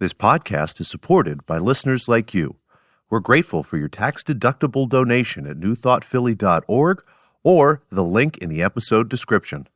This podcast is supported by listeners like you. We're grateful for your tax-deductible donation at newthoughtphilly.org or the link in the episode description.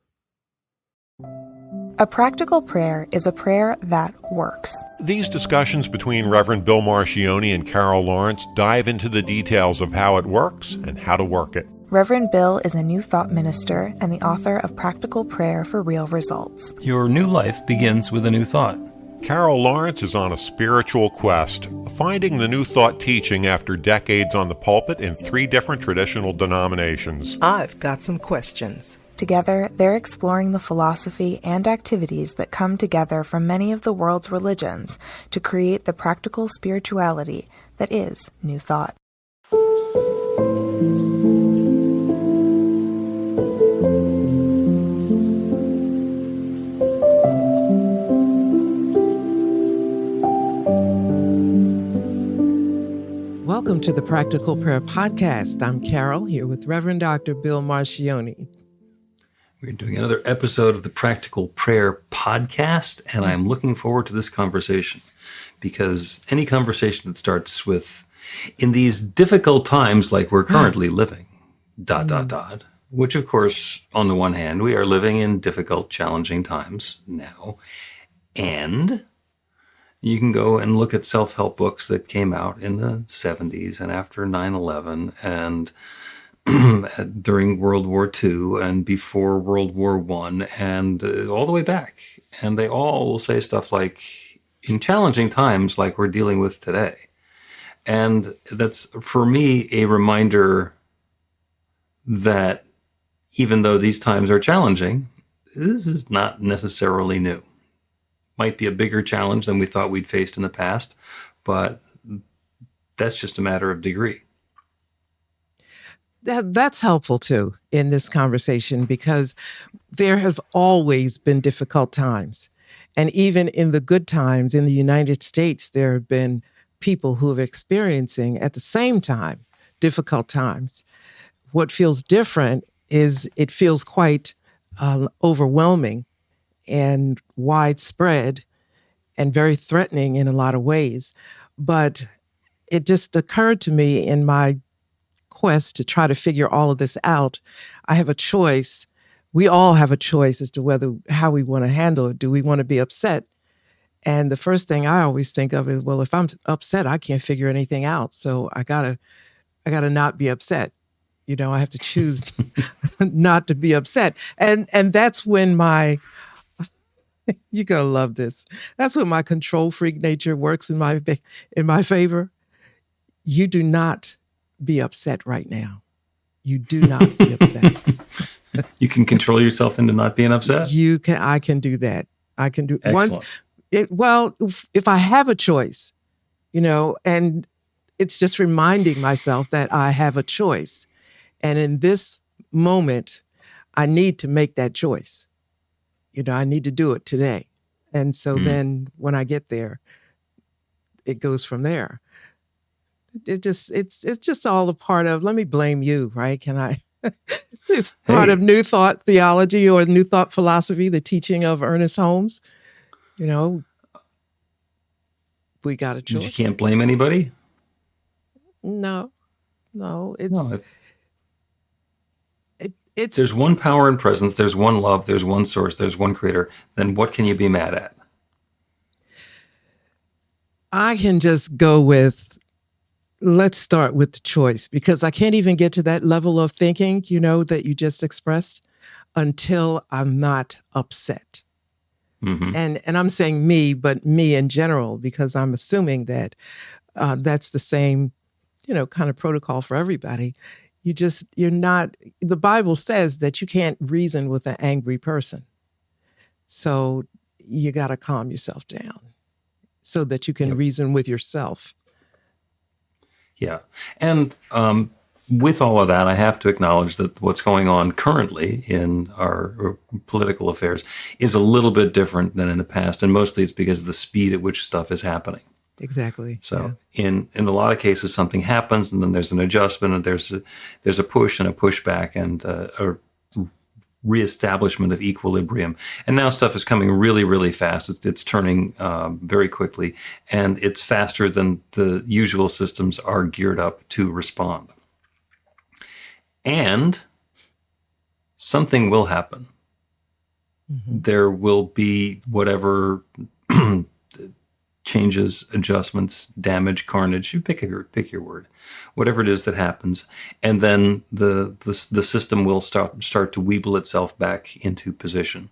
A practical prayer is a prayer that works. These discussions between Reverend Bill Marcioni and Carol Lawrence dive into the details of how it works and how to work it. Reverend Bill is a New Thought minister and the author of Practical Prayer for Real Results. Your new life begins with a new thought. Carol Lawrence is on a spiritual quest, finding the New Thought teaching after decades on the pulpit in 3 different traditional denominations. I've got some questions. Together, they're exploring the philosophy and activities that come together from many of the world's religions to create the practical spirituality that is New Thought. Welcome to the Practical Prayer Podcast. I'm Carol, here with Reverend Dr. Bill Marcioni. We're doing another episode of the Practical Prayer Podcast, and I'm looking forward to this conversation because any conversation that starts with, in these difficult times like we're currently living, ... which of course, on the one hand, we are living in difficult, challenging times now, and you can go and look at self-help books that came out in the 70s and after 9/11 and during World War II and before World War I and all the way back. And they all will say stuff like, in challenging times like we're dealing with today. And that's, for me, a reminder that even though these times are challenging, this is not necessarily new. Might be a bigger challenge than we thought we'd faced in the past, but that's just a matter of degree. That's helpful too in this conversation because there have always been difficult times. And even in the good times in the United States, there have been people who are experiencing at the same time difficult times. What feels different is it feels quite overwhelming and widespread and very threatening in a lot of ways. But it just occurred to me in my quest to try to figure all of this out, I have a choice. We all have a choice as to how we want to handle it. Do we want to be upset? And the first thing I always think of is, well, if I'm upset, I can't figure anything out. So I gotta not be upset. You know, I have to choose not to be upset. And that's when you're gonna love this. That's when my control freak nature works in my favor. You do not be upset right now. You do not be upset. You can control yourself into not being upset? I can do that. I can do Excellent. If I have a choice, and it's just reminding myself that I have a choice. And in this moment, I need to make that choice. I need to do it today. And so then when I get there, it goes from there. It's just all a part of, let me blame you, right? Can I? It's part of New Thought theology or New Thought philosophy, the teaching of Ernest Holmes. We got a choice. You can't blame anybody? No. There's one power and presence, there's one love, there's one source, there's one creator. Then what can you be mad at? I can just go with, let's start with the choice, because I can't even get to that level of thinking, that you just expressed until I'm not upset. Mm-hmm. And I'm saying me, but me in general, because I'm assuming that that's the same, kind of protocol for everybody. You're not, the Bible says that you can't reason with an angry person. So you got to calm yourself down so that you can reason with yourself. Yeah. And with all of that, I have to acknowledge that what's going on currently in our political affairs is a little bit different than in the past. And mostly it's because of the speed at which stuff is happening. Exactly. So in a lot of cases, something happens and then there's an adjustment and there's a push and a pushback and a reestablishment of equilibrium. And now stuff is coming really, really fast. It's turning very quickly, and it's faster than the usual systems are geared up to respond. And something will happen. There will be whatever changes, adjustments, damage, carnage, you pick your word, whatever it is that happens, and then the system will start to weeble itself back into position,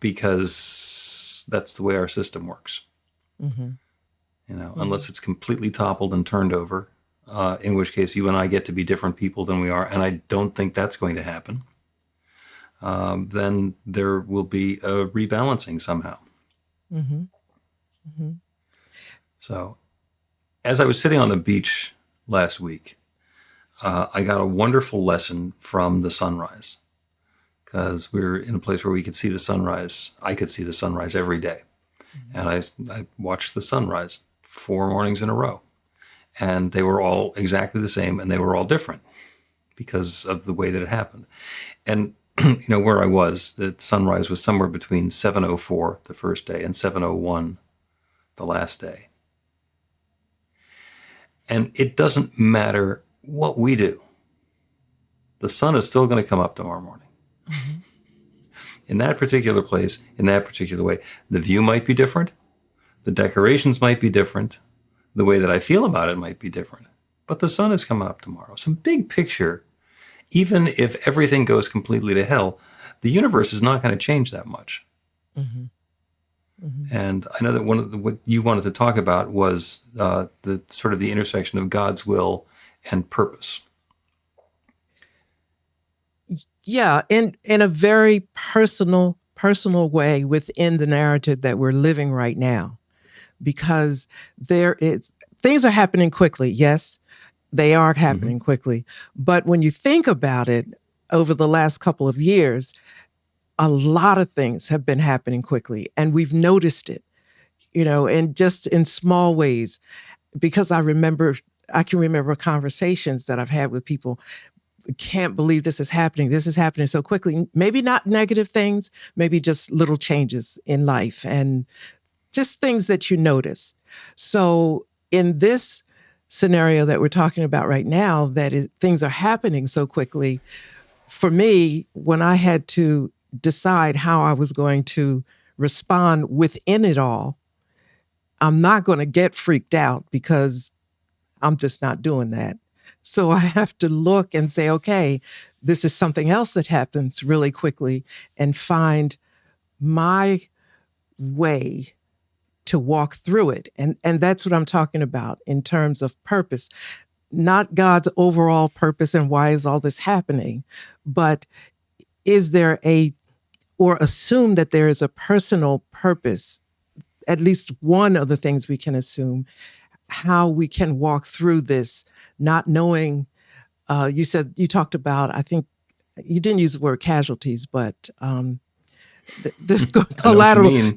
because that's the way our system works. Unless it's completely toppled and turned over, in which case you and I get to be different people than we are, and I don't think that's going to happen. Then there will be a rebalancing somehow. So, as I was sitting on the beach last week, I got a wonderful lesson from the sunrise, because we were in a place where we could see the sunrise. I could see the sunrise every day. And I watched the sunrise 4 mornings in a row. And they were all exactly the same, and they were all different because of the way that it happened. And where I was, the sunrise was somewhere between 7:04 the first day and 7:01 the last day. And it doesn't matter what we do. The sun is still going to come up tomorrow morning. In that particular place, in that particular way. The view might be different. The decorations might be different. The way that I feel about it might be different. But the sun is coming up tomorrow. Some big picture, even if everything goes completely to hell, the universe is not going to change that much. And I know that one of what you wanted to talk about was the sort of the intersection of God's will and purpose. Yeah, in a very personal way within the narrative that we're living right now, because things are happening quickly. Yes, they are happening quickly. But when you think about it, over the last couple of years, a lot of things have been happening quickly, and we've noticed it, and just in small ways, because I can remember conversations that I've had with people. Can't believe this is happening. This is happening so quickly. Maybe not negative things, maybe just little changes in life and just things that you notice. So in this scenario that we're talking about right now, things are happening so quickly, for me, when I had to decide how I was going to respond within it all, I'm not going to get freaked out, because I'm just not doing that. So I have to look and say, okay, this is something else that happens really quickly, and find my way to walk through it. And that's what I'm talking about in terms of purpose, not God's overall purpose and why is all this happening, but is there or assume that there is a personal purpose, at least one of the things we can assume, how we can walk through this, not knowing, you talked about, I think you didn't use the word casualties, but there's collateral,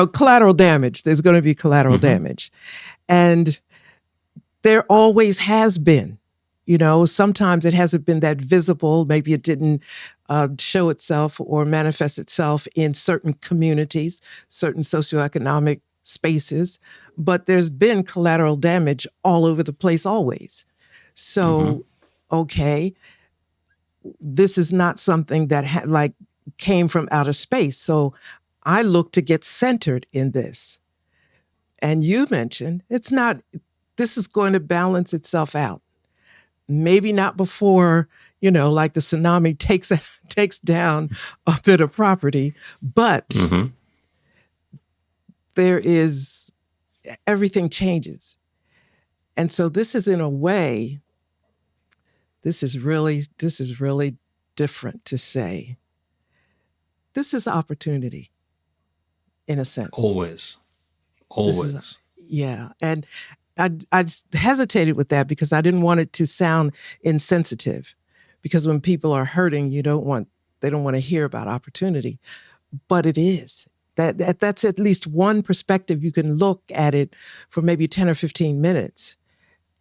collateral damage. There's going to be collateral damage. And there always has been, sometimes it hasn't been that visible. Maybe it didn't show itself or manifest itself in certain communities, certain socioeconomic spaces, but there's been collateral damage all over the place always. So, okay, this is not something that came from outer space. So I look to get centered in this. And you mentioned this is going to balance itself out. Maybe not before, like the tsunami takes down a bit of property, but everything changes. And so this is, in a way, this is really different to say. This is opportunity, in a sense. Always. Yeah. And I hesitated with that because I didn't want it to sound insensitive, because when people are hurting, they don't want to hear about opportunity, but it is. That's at least one perspective. You can look at it for maybe 10 or 15 minutes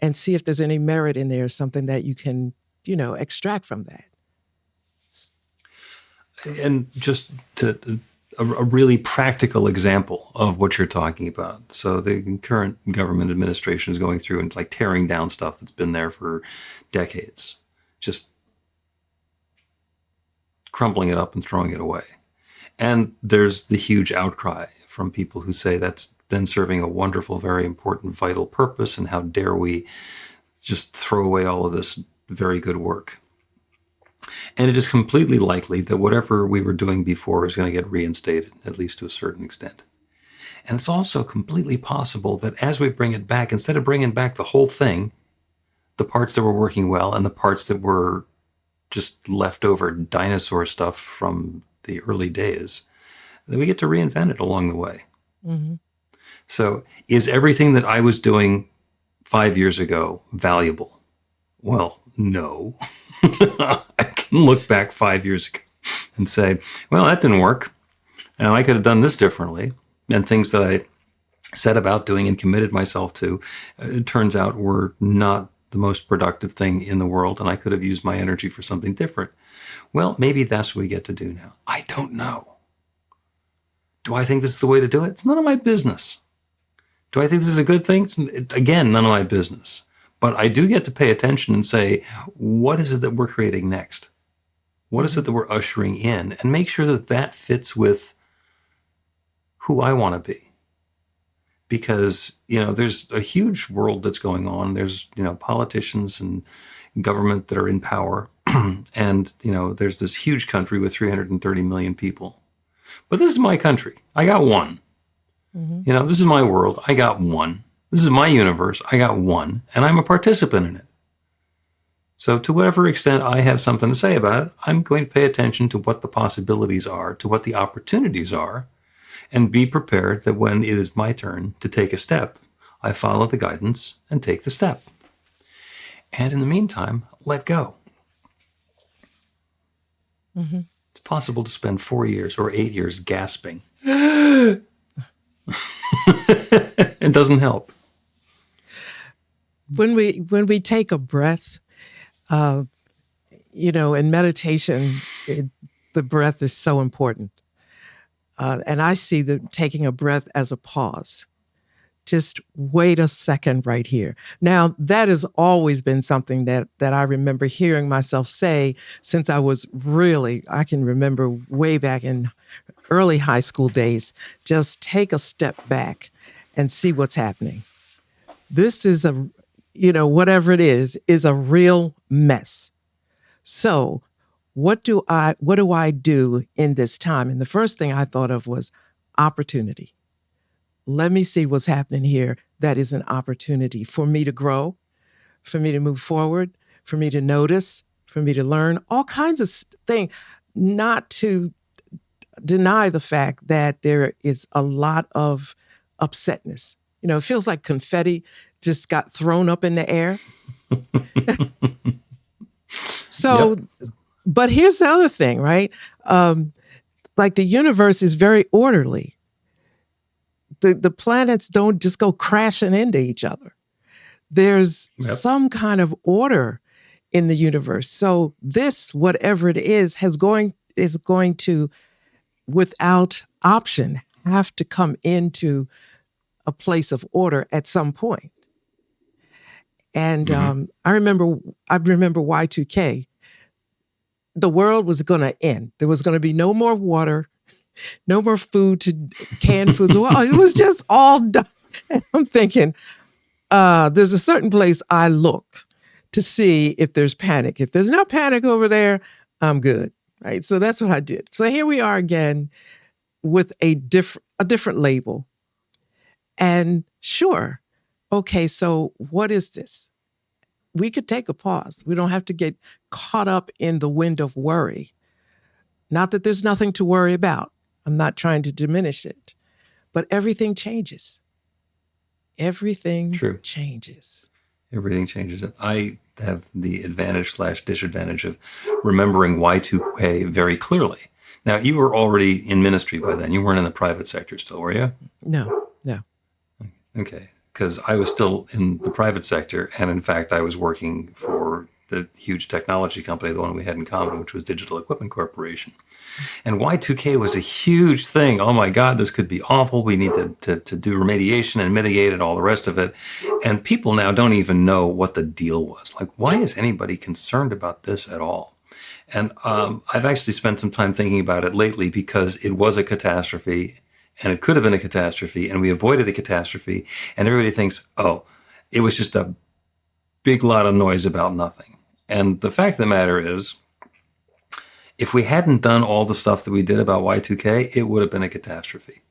and see if there's any merit in there, something that you can, extract from that. And just to a really practical example of what you're talking about. So the current government administration is going through and like tearing down stuff that's been there for decades, just crumbling it up and throwing it away. And there's the huge outcry from people who say that's been serving a wonderful, very important, vital purpose, and how dare we just throw away all of this very good work. And it is completely likely that whatever we were doing before is going to get reinstated, at least to a certain extent. And it's also completely possible that as we bring it back, instead of bringing back the whole thing, the parts that were working well and the parts that were just leftover dinosaur stuff from the early days, that we get to reinvent it along the way. Mm-hmm. So is everything that I was doing 5 years ago valuable? Well, no. I can look back 5 years ago and say, well, that didn't work. And I could have done this differently. And things that I set about doing and committed myself to, it turns out were not the most productive thing in the world. And I could have used my energy for something different. Well, maybe that's what we get to do now. I don't know. Do I think this is the way to do it? It's none of my business. Do I think this is a good thing? Again, none of my business. But I do get to pay attention and say, what is it that we're creating next? What is it that we're ushering in? And make sure that that fits with who I want to be. Because, there's a huge world that's going on. There's, politicians and government that are in power. And, there's this huge country with 330 million people. But this is my country. I got one. Mm-hmm. This is my world. I got one. This is my universe. I got one, and I'm a participant in it. So to whatever extent I have something to say about it, I'm going to pay attention to what the possibilities are, to what the opportunities are, and be prepared that when it is my turn to take a step, I follow the guidance and take the step. And in the meantime, let go. Mm-hmm. It's possible to spend 4 years or 8 years gasping. It doesn't help. When we take a breath, in meditation, the breath is so important. And I see taking a breath as a pause. Just wait a second right here. Now, that has always been something that I remember hearing myself say since I can remember way back in early high school days. Just take a step back and see what's happening. This is whatever it is a real mess. So what do I do in this time? And the first thing I thought of was opportunity. Let me see what's happening here. That is an opportunity for me to grow, for me to move forward, for me to notice, for me to learn all kinds of things, not to deny the fact that there is a lot of upsetness. It feels like confetti just got thrown up in the air. So, yep. But here's the other thing, right? Like the universe is very orderly. The planets don't just go crashing into each other. There's some kind of order in the universe. So this, whatever it is going to, without option, have to come into a place of order at some point. And I remember Y2K. The world was going to end. There was going to be no more water, no more food, canned foods. Well, it was just all done. And I'm thinking, there's a certain place I look to see if there's panic. If there's no panic over there, I'm good. Right. So that's what I did. So here we are again with a different label. And sure, okay, so what is this? We could take a pause. We don't have to get caught up in the wind of worry. Not that there's nothing to worry about. I'm not trying to diminish it. But everything changes. Everything changes. Everything changes. I have the advantage/disadvantage of remembering Y2K very clearly. Now, you were already in ministry by then. You weren't in the private sector still, were you? No. Okay. Because I was still in the private sector. And in fact, I was working for the huge technology company, the one we had in common, which was Digital Equipment Corporation. And Y2K was a huge thing. Oh my God, this could be awful. We need to do remediation and mitigate it, all the rest of it. And people now don't even know what the deal was. Like, why is anybody concerned about this at all? And I've actually spent some time thinking about it lately because it was a catastrophe and it could have been a catastrophe and we avoided a catastrophe. And everybody thinks, oh, it was just a big lot of noise about nothing. And the fact of the matter is, if we hadn't done all the stuff that we did about Y2K, it would have been a catastrophe.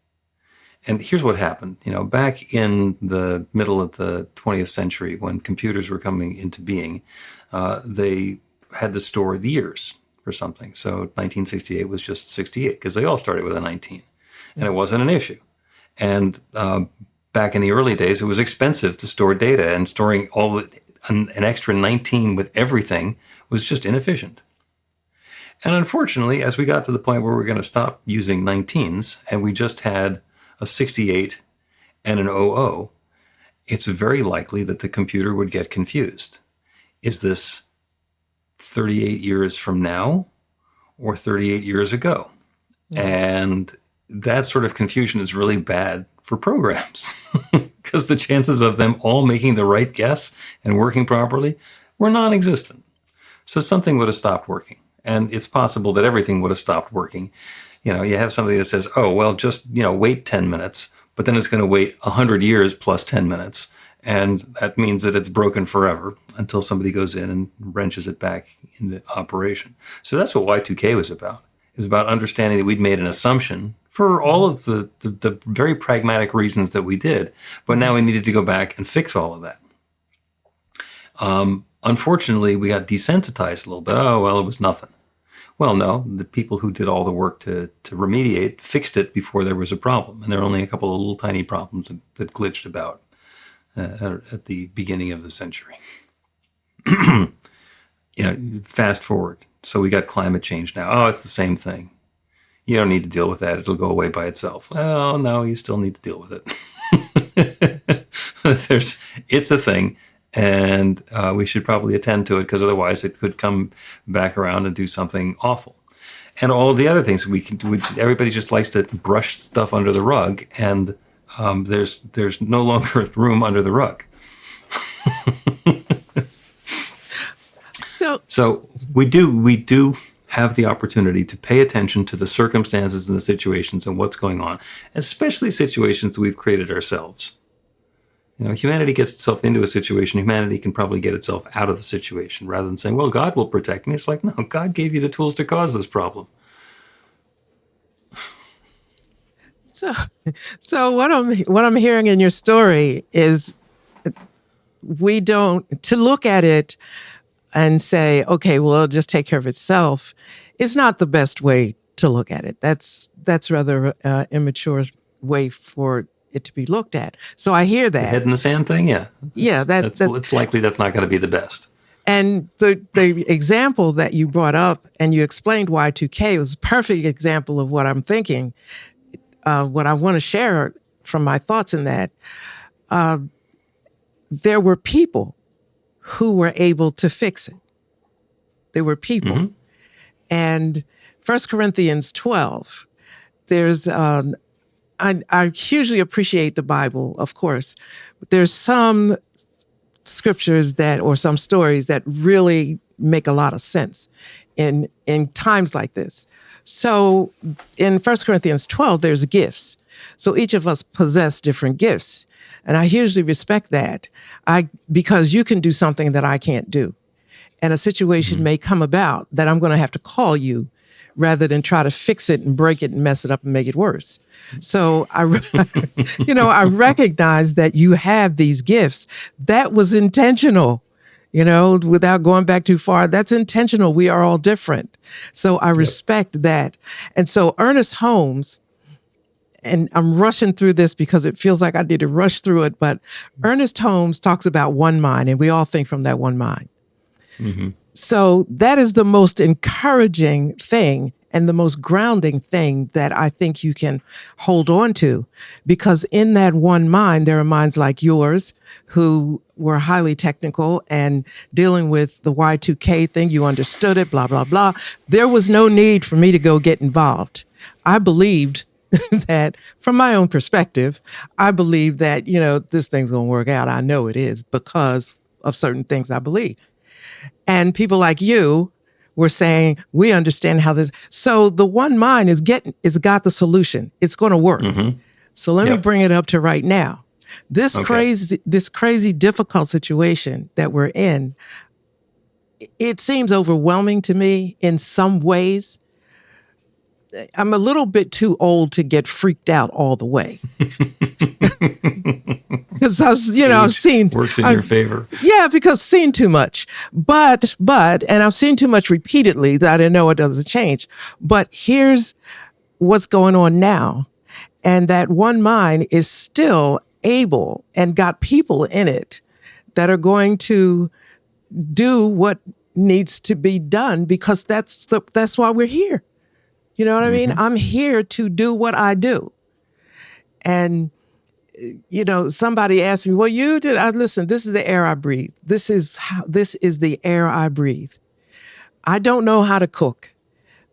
And here's what happened. Back in the middle of the 20th century, when computers were coming into being, they had to store the years for something. So 1968 was just 68 because they all started with a 19. And it wasn't an issue. And back in the early days, it was expensive to store data, and storing an extra 19 with everything was just inefficient. And unfortunately, as we got to the point where we were going to stop using 19s and we just had a 68 and an 00, it's very likely that the computer would get confused. Is this 38 years from now or 38 years ago? And that sort of confusion is really bad for programs because the chances of them all making the right guess and working properly were non-existent. So something would have stopped working. And it's possible that everything would have stopped working. You have somebody that says, oh, well, just, wait 10 minutes, but then it's going to wait 100 years plus 10 minutes. And that means that it's broken forever until somebody goes in and wrenches it back into operation. So that's what Y2K was about. It was about understanding that we'd made an assumption for all of the very pragmatic reasons that we did, but now we needed to go back and fix all of that. Unfortunately, we got desensitized a little bit. Oh, well, it was nothing. Well, no, the people who did all the work to remediate fixed it before there was a problem. And there are only a couple of little tiny problems that glitched about at the beginning of the century. Fast forward. So we got climate change now. Oh, it's the same thing. You don't need to deal with that. It'll go away by itself. Well, no, you still need to deal with it. It's a thing. And we should probably attend to it because otherwise it could come back around and do something awful. And all of the other things we can do, everybody just likes to brush stuff under the rug, and there's no longer room under the rug. So we do have the opportunity to pay attention to the circumstances and the situations and what's going on, especially situations that we've created ourselves. Humanity gets itself into a situation. Humanity can probably get itself out of the situation rather than saying, well, God will protect me. It's like, no, God gave you the tools to cause this problem. So what I'm hearing in your story is to look at it and say, okay, well, it'll just take care of itself is not the best way to look at it. That's rather immature way for it to be looked at. So I hear that. The head in the sand thing, yeah. It's likely that's not going to be the best. And the example that you brought up and you explained Y2K was a perfect example of what I'm thinking. What I want to share from my thoughts in that, there were people who were able to fix it. There were people. Mm-hmm. And 1 Corinthians 12, there's I hugely appreciate the Bible, of course. But there's some scriptures or some stories that really make a lot of sense in times like this. So in 1 Corinthians 12, there's gifts. So each of us possess different gifts. And I hugely respect that because you can do something that I can't do. And a situation may come about that I'm going to have to call you rather than try to fix it and break it and mess it up and make it worse. So I recognize that you have these gifts. That was intentional, without going back too far. That's intentional. We are all different. So I respect that. And so Ernest Holmes, and I'm rushing through this because it feels like I need to rush through it, but Ernest Holmes talks about one mind, and we all think from that one mind. Mm-hmm. So that is the most encouraging thing. and the most grounding thing that I think you can hold on to, because in that one mind, there are minds like yours who were highly technical and dealing with the Y2K thing. You understood it, blah, blah, blah. There was no need for me to go get involved. I believed that, from my own perspective, I believe that, this thing's going to work out. I know it is because of certain things I believe. And people like you were saying, we understand how this. So the one mind is got the solution. It's going to work. Mm-hmm. So let me bring it up to right now. This crazy, difficult situation that we're in, it seems overwhelming to me in some ways. I'm a little bit too old to get freaked out all the way. Because I've seen works in your favor. Yeah, because I've seen too much. But and I've seen too much repeatedly that I know it doesn't change. But here's what's going on now. And that one mind is still able and got people in it that are going to do what needs to be done, because that's why we're here. You know what I mean? I'm here to do what I do. And, somebody asked me, well, listen, this is the air I breathe. This is the air I breathe. I don't know how to cook.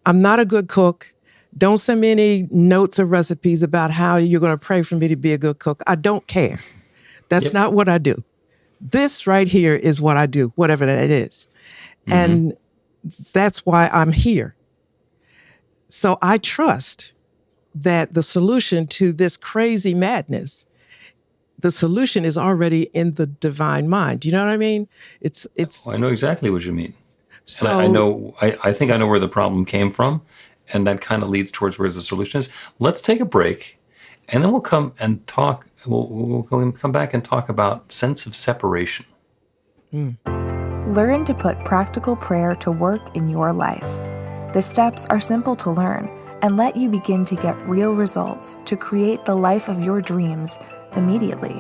I'm not a good cook. Don't send me any notes or recipes about how you're going to pray for me to be a good cook. I don't care. That's not what I do. This right here is what I do, whatever that is. And that's why I'm here. So I trust that the solution to this crazy madness, the solution is already in the divine mind. Do you know what I mean? It's. I know exactly what you mean. So and I think I know where the problem came from, and that kind of leads towards where the solution is. Let's take a break, and then we'll come and talk. We'll come back and talk about sense of separation. Learn to put practical prayer to work in your life. The steps are simple to learn and let you begin to get real results to create the life of your dreams immediately.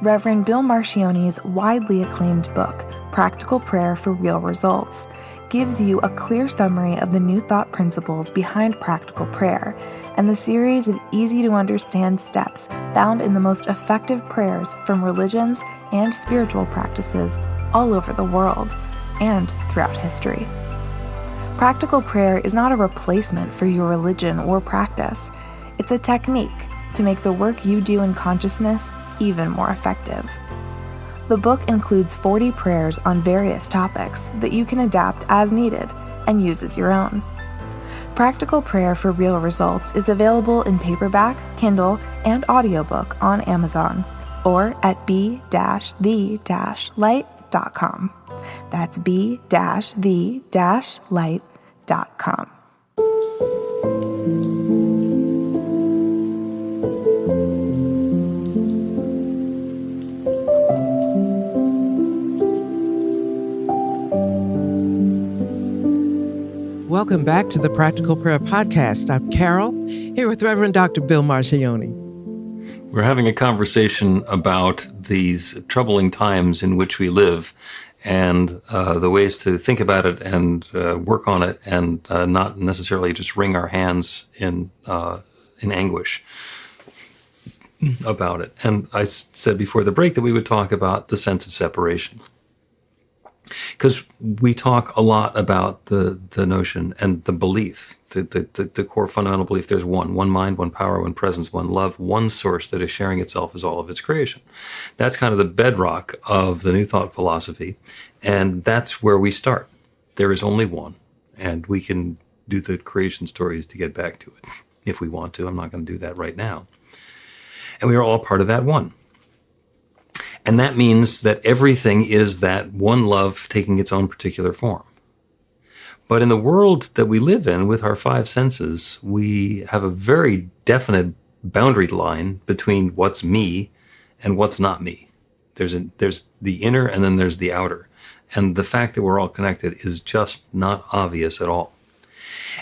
Reverend Bill Marcione's widely acclaimed book, Practical Prayer for Real Results, gives you a clear summary of the New Thought principles behind practical prayer and the series of easy-to-understand steps found in the most effective prayers from religions and spiritual practices all over the world and throughout history. Practical prayer is not a replacement for your religion or practice. It's a technique to make the work you do in consciousness even more effective. The book includes 40 prayers on various topics that you can adapt as needed and use as your own. Practical Prayer for Real Results is available in paperback, Kindle, and audiobook on Amazon or at b-the-light.com. That's b-the-light.com. Welcome back to the Practical Prayer Podcast. I'm Carol, here with Reverend Dr. Bill Marcione. We're having a conversation about these troubling times in which we live and the ways to think about it and work on it and not necessarily just wring our hands in anguish about it. And I said before the break that we would talk about the sense of separation. Because we talk a lot about the notion and the belief, the core fundamental belief there's one mind, one power, one presence, one love, one source that is sharing itself as all of its creation. That's kind of the bedrock of the New Thought philosophy, and that's where we start. There is only one, and we can do the creation stories to get back to it if we want to. I'm not going to do that right now. And we are all part of that one. And that means that everything is that one love taking its own particular form. But in the world that we live in with our five senses, we have a very definite boundary line between what's me and what's not me. There's the inner and then there's the outer. And the fact that we're all connected is just not obvious at all.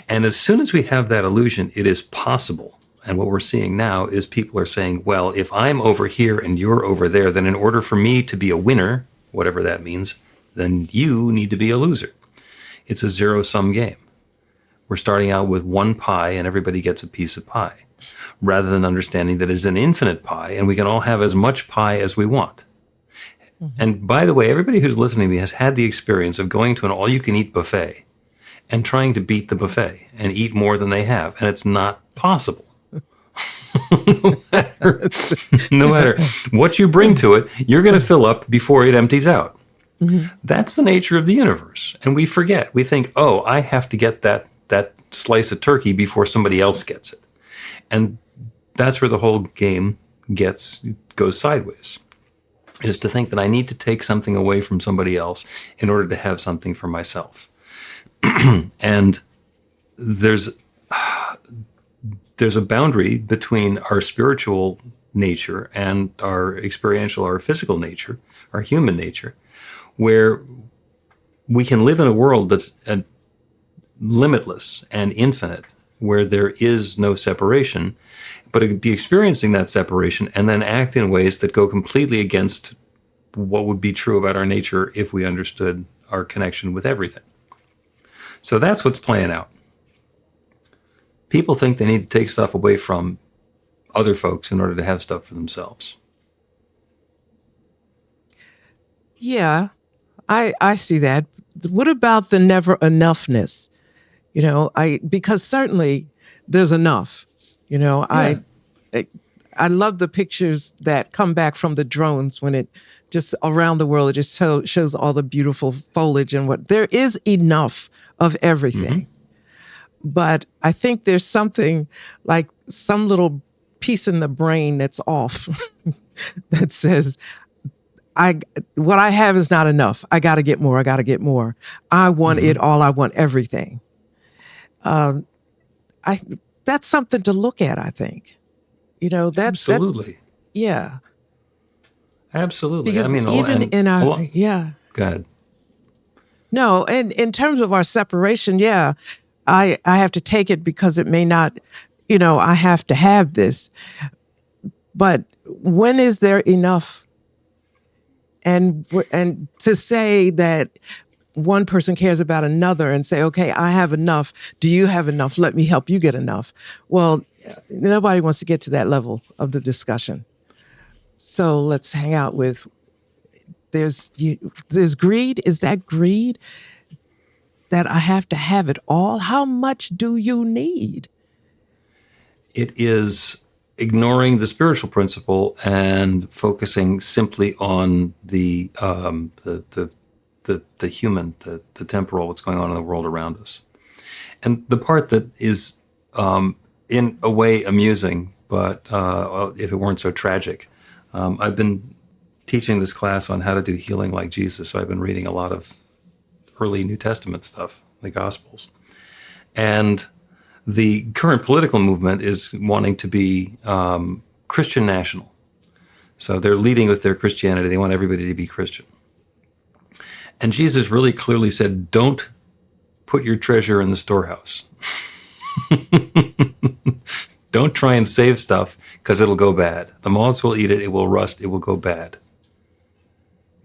And as soon as we have that illusion, it is possible. And what we're seeing now is people are saying, well, if I'm over here and you're over there, then in order for me to be a winner, whatever that means, then you need to be a loser. It's a zero-sum game. We're starting out with one pie and everybody gets a piece of pie, rather than understanding that it's an infinite pie and we can all have as much pie as we want. And by the way, everybody who's listening to me has had the experience of going to an all-you-can-eat buffet and trying to beat the buffet and eat more than they have, and it's not possible. No matter what you bring to it, you're going to fill up before it empties out. That's the nature of the universe. And we forget. We think, oh, I have to get that slice of turkey before somebody else gets it. And that's where the whole game goes sideways, is to think that I need to take something away from somebody else in order to have something for myself. And there's a boundary between our spiritual nature and our experiential, our physical nature, our human nature, where we can live in a world that's limitless and infinite, where there is no separation, but be experiencing that separation and then act in ways that go completely against what would be true about our nature if we understood our connection with everything. So that's what's playing out. People think they need to take stuff away from other folks in order to have stuff for themselves. Yeah, I see that. What about the never enoughness? Because certainly there's enough. Yeah. I love the pictures that come back from the drones when it just around the world, it just shows all the beautiful foliage and what there is enough of everything. But I think there's something like some little piece in the brain that's off that says, what I have is not enough. I got to get more. I got to get more. I want it all. I want everything. That's something to look at, I think. Absolutely. Yeah. Absolutely. Because I mean, even in our, yeah. Go ahead. No, and in terms of our separation, yeah, I have to take it because it may not, I have to have this. But when is there enough? And to say that one person cares about another and say, okay, I have enough. Do you have enough? Let me help you get enough. Well, nobody wants to get to that level of the discussion. So let's hang out with, there's greed. Is that greed? That I have to have it all? How much do you need? It is ignoring the spiritual principle and focusing simply on the human, the temporal, what's going on in the world around us. And the part that is, in a way, amusing, but if it weren't so tragic, I've been teaching this class on how to do healing like Jesus, so I've been reading a lot of early New Testament stuff, the Gospels. And the current political movement is wanting to be Christian national. So they're leading with their Christianity. They want everybody to be Christian. And Jesus really clearly said, don't put your treasure in the storehouse. Don't try and save stuff because it'll go bad. The moths will eat it. It will rust. It will go bad.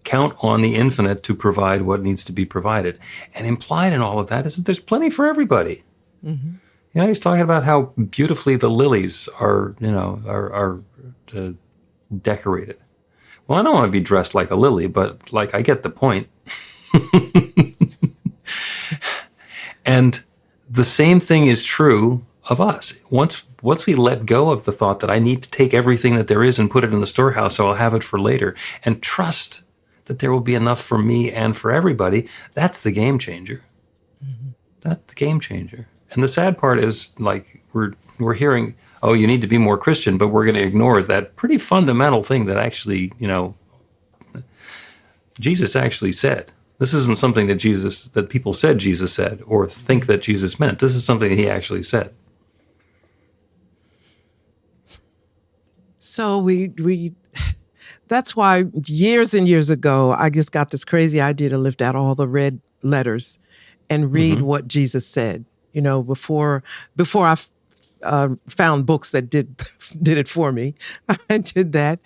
Count on the infinite to provide what needs to be provided. And implied in all of that is that there's plenty for everybody. He's talking about how beautifully the lilies are decorated. Well, I don't want to be dressed like a lily, but I get the point. And the same thing is true of us. Once we let go of the thought that I need to take everything that there is and put it in the storehouse so I'll have it for later, and trust that there will be enough for me and for everybody, that's the game changer. That's the game changer. And the sad part is, we're hearing, oh, you need to be more Christian, but we're going to ignore that pretty fundamental thing that actually, Jesus actually said. This isn't something that people said Jesus said or think that Jesus meant. This is something that he actually said. So that's why years and years ago, I just got this crazy idea to lift out all the red letters and read what Jesus said. Before I found books that did it for me, I did that.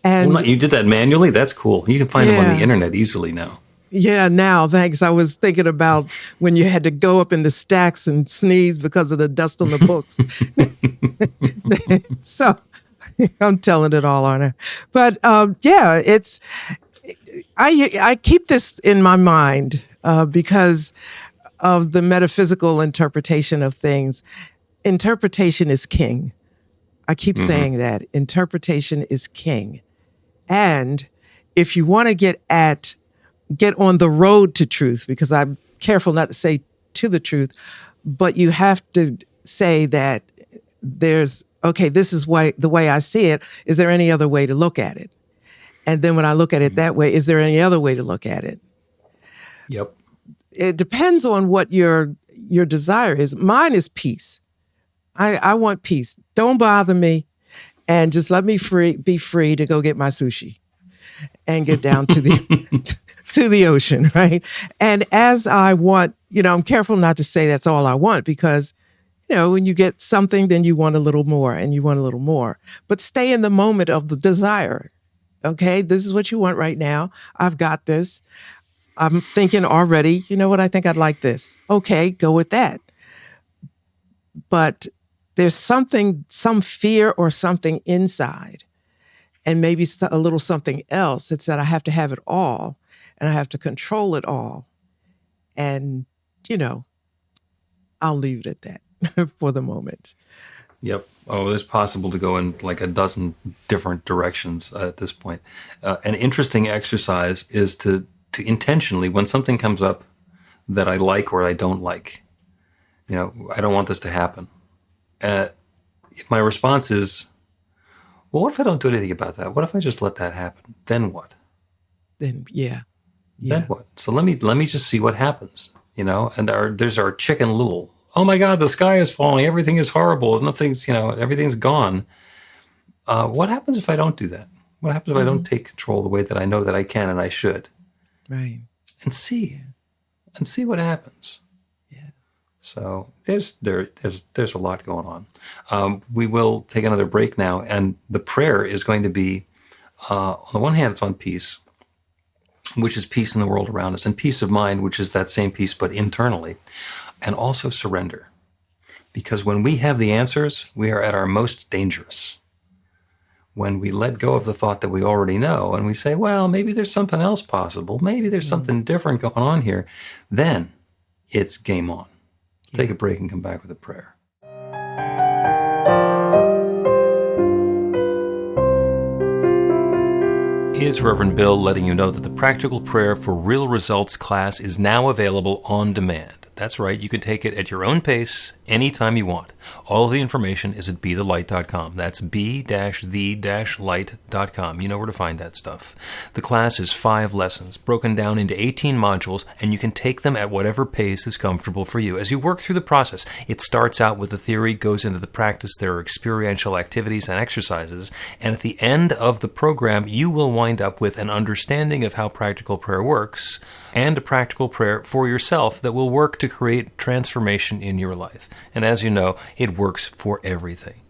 And you did that manually? That's cool. You can find them on the internet easily now. Yeah, now, thanks. I was thinking about when you had to go up in the stacks and sneeze because of the dust on the books. So I'm telling it all on her. But yeah, I keep this in my mind because of the metaphysical interpretation of things. Interpretation is king. I keep Mm-hmm. saying that. Interpretation is king. And if you want to get on the road to truth, because I'm careful not to say to the truth, but you have to say that this is the way I see it. Is there any other way to look at it? And then when I look at it that way, is there any other way to look at it? Yep. It depends on what your desire is. Mine is peace. I want peace. Don't bother me, and just let me be free to go get my sushi and get down to the to the ocean, right? And as I want, I'm careful not to say that's all I want, because when you get something, then you want a little more and you want a little more. But stay in the moment of the desire. Okay, this is what you want right now. I've got this. I'm thinking already, you know what? I think I'd like this. Okay, go with that. But there's some fear or something inside, and maybe a little something else. It's that I have to have it all and I have to control it all. And, I'll leave it at that for the moment. Yep. Oh, it's possible to go in like a dozen different directions at this point. An interesting exercise is to intentionally, when something comes up that I like or I don't like, I don't want this to happen. If my response is, well, what if I don't do anything about that? What if I just let that happen? Then what? Then, yeah. Then what? So let me just see what happens, and there's our chicken little. Oh my God, the sky is falling. Everything is horrible. Nothing's, everything's gone. What happens if I don't do that? What happens if I don't take control the way that I know that I can and I should? Right. And see what happens. Yeah. So there's a lot going on. We will take another break now, and the prayer is going to be, on the one hand, it's on peace, which is peace in the world around us, and peace of mind, which is that same peace but internally. And also surrender. Because when we have the answers, we are at our most dangerous. When we let go of the thought that we already know and we say, well, maybe there's something else possible, maybe there's something different going on here, then it's game on. Let's take a break and come back with a prayer. It's Reverend Bill letting you know that the Practical Prayer for Real Results class is now available on demand. That's right, you can take it at your own pace, anytime you want. All of the information is at BeTheLight.com. That's B-the-light.com. You know where to find that stuff. The class is 5 lessons, broken down into 18 modules, and you can take them at whatever pace is comfortable for you. As you work through the process, it starts out with the theory, goes into the practice, there are experiential activities and exercises, and at the end of the program, you will wind up with an understanding of how practical prayer works, and a practical prayer for yourself that will work to create transformation in your life. And as you know, it works for everything.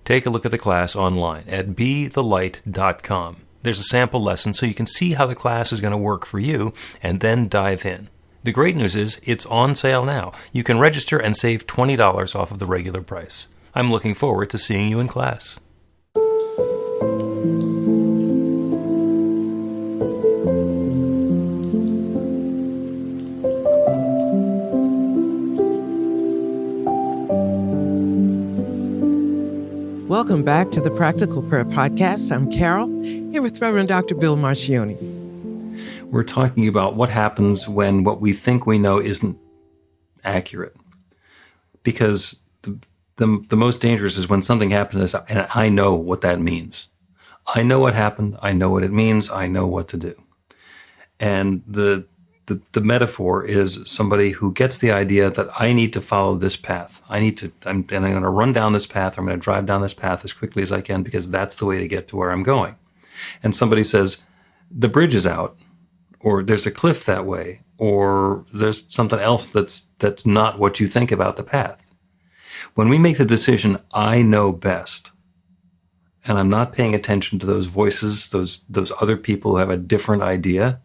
Take a look at the class online at BeTheLight.com. There's a sample lesson so you can see how the class is going to work for you, and then dive in. The great news is it's on sale now. You can register and save $20 off of the regular price. I'm looking forward to seeing you in class. Welcome back to the Practical Prayer Podcast. I'm Carol, here with Reverend Dr. Bill Marcioni. We're talking about what happens when what we think we know isn't accurate. Because the most dangerous is when something happens and I know what that means. I know what happened. I know what it means. I know what to do. And the metaphor is somebody who gets the idea that I need to follow this path. I'm going to run down this path. I'm going to drive down this path as quickly as I can because that's the way to get to where I'm going. And somebody says, the bridge is out, or there's a cliff that way, or there's something else that's not what you think about the path. When we make the decision, I know best, and I'm not paying attention to those voices, those other people who have a different idea,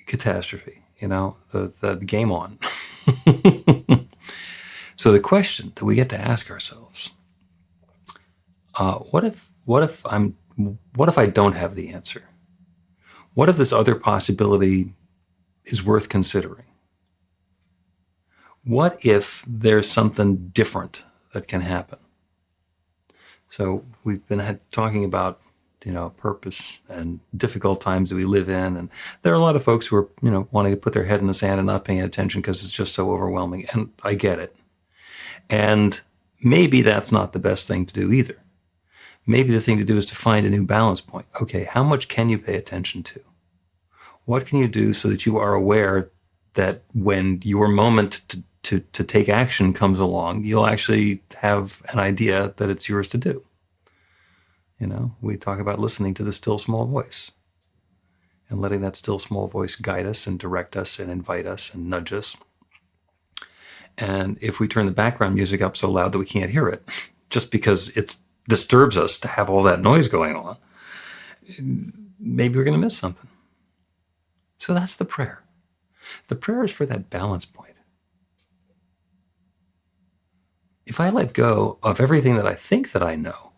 catastrophe, the game on. So the question that we get to ask ourselves, what if I don't have the answer? What if this other possibility is worth considering? What if there's something different that can happen? So we've been talking about, purpose and difficult times that we live in. And there are a lot of folks who are, wanting to put their head in the sand and not paying attention because it's just so overwhelming. And I get it. And maybe that's not the best thing to do either. Maybe the thing to do is to find a new balance point. Okay, how much can you pay attention to? What can you do so that you are aware that when your moment to take action comes along, you'll actually have an idea that it's yours to do? We talk about listening to the still small voice and letting that still small voice guide us and direct us and invite us and nudge us. And if we turn the background music up so loud that we can't hear it, just because it disturbs us to have all that noise going on, maybe we're going to miss something. So that's the prayer. The prayer is for that balance point. If I let go of everything that I think that I know,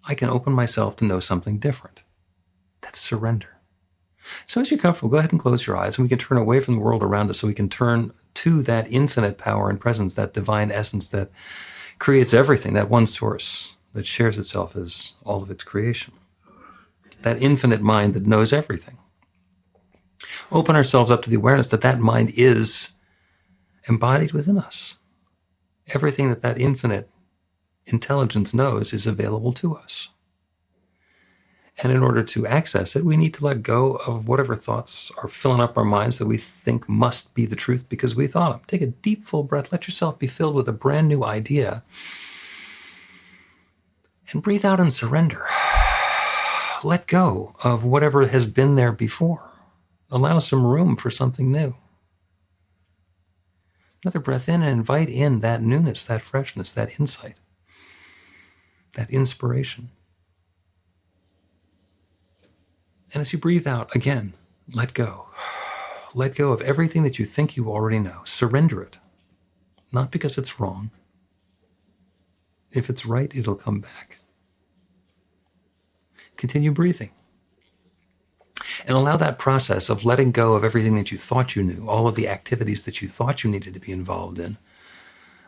I can open myself to know something different. That's surrender. So as you're comfortable, go ahead and close your eyes, and we can turn away from the world around us so we can turn to that infinite power and presence, that divine essence that creates everything, that one source that shares itself as all of its creation, that infinite mind that knows everything. Open ourselves up to the awareness that that mind is embodied within us. Everything that infinite intelligence knows is available to us. And in order to access it, we need to let go of whatever thoughts are filling up our minds that we think must be the truth because we thought them. Take a deep, full breath. Let yourself be filled with a brand new idea. And breathe out and surrender. Let go of whatever has been there before. Allow some room for something new. Another breath in and invite in that newness, that freshness, that insight, that inspiration. And as you breathe out, again, let go. Let go of everything that you think you already know. Surrender it. Not because it's wrong. If it's right, it'll come back. Continue breathing. And allow that process of letting go of everything that you thought you knew, all of the activities that you thought you needed to be involved in,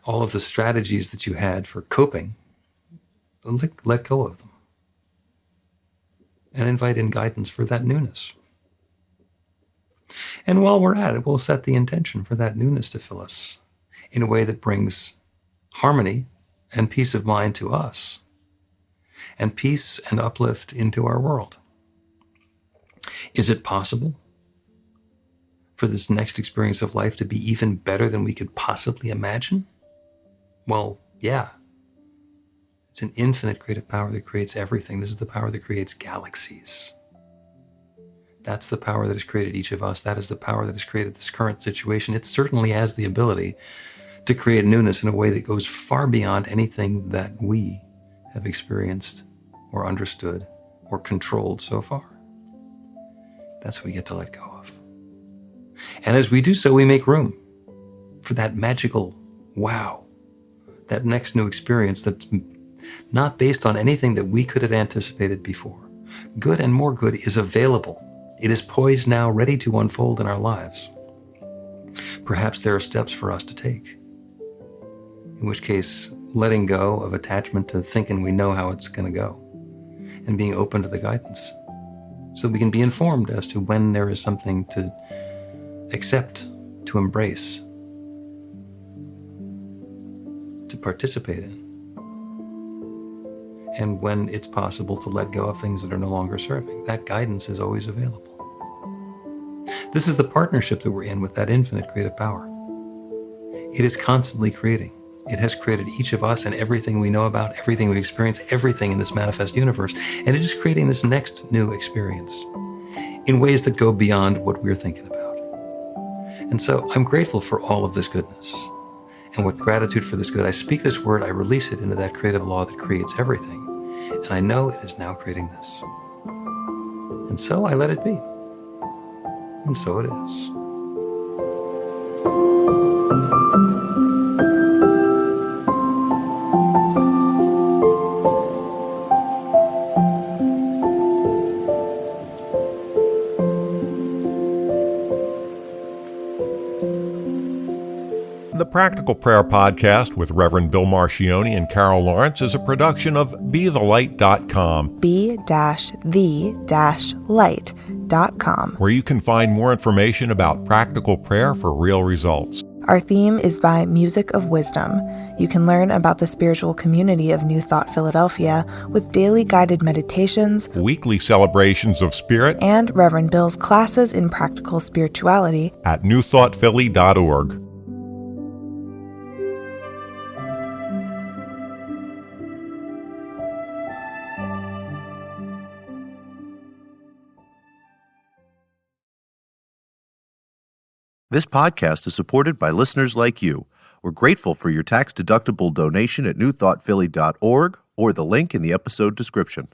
all of the strategies that you had for coping, let go of them. And invite in guidance for that newness. And while we're at it, we'll set the intention for that newness to fill us in a way that brings harmony and peace of mind to us, and peace and uplift into our world. Is it possible for this next experience of life to be even better than we could possibly imagine? Well, yeah. It's an infinite creative power that creates everything. This is the power that creates galaxies. That's the power that has created each of us. That is the power that has created this current situation. It certainly has the ability to create newness in a way that goes far beyond anything that we have experienced or understood or controlled so far. That's what we get to let go of. And as we do so, we make room for that magical wow, that next new experience that's not based on anything that we could have anticipated before. Good and more good is available. It is poised now, ready to unfold in our lives. Perhaps there are steps for us to take, in which case letting go of attachment to thinking we know how it's going to go and being open to the guidance so we can be informed as to when there is something to accept, to embrace, to participate in, and when it's possible to let go of things that are no longer serving. That guidance is always available. This is the partnership that we're in with that infinite creative power. It is constantly creating. It has created each of us and everything we know about, everything we experience, everything in this manifest universe. And it is creating this next new experience in ways that go beyond what we're thinking about. And so I'm grateful for all of this goodness. And with gratitude for this good, I speak this word, I release it into that creative law that creates everything. And I know it is now creating this. And so I let it be. And so it is. The Practical Prayer Podcast with Reverend Bill Marcioni and Carol Lawrence is a production of BeTheLight.com, be-the-light.com, where you can find more information about practical prayer for real results. Our theme is by Music of Wisdom. You can learn about the spiritual community of New Thought Philadelphia with daily guided meditations, Weekly celebrations of spirit and Reverend Bill's classes in practical spirituality at newthoughtphilly.org. This podcast is supported by listeners like you. We're grateful for your tax-deductible donation at newthoughtphilly.org or the link in the episode description.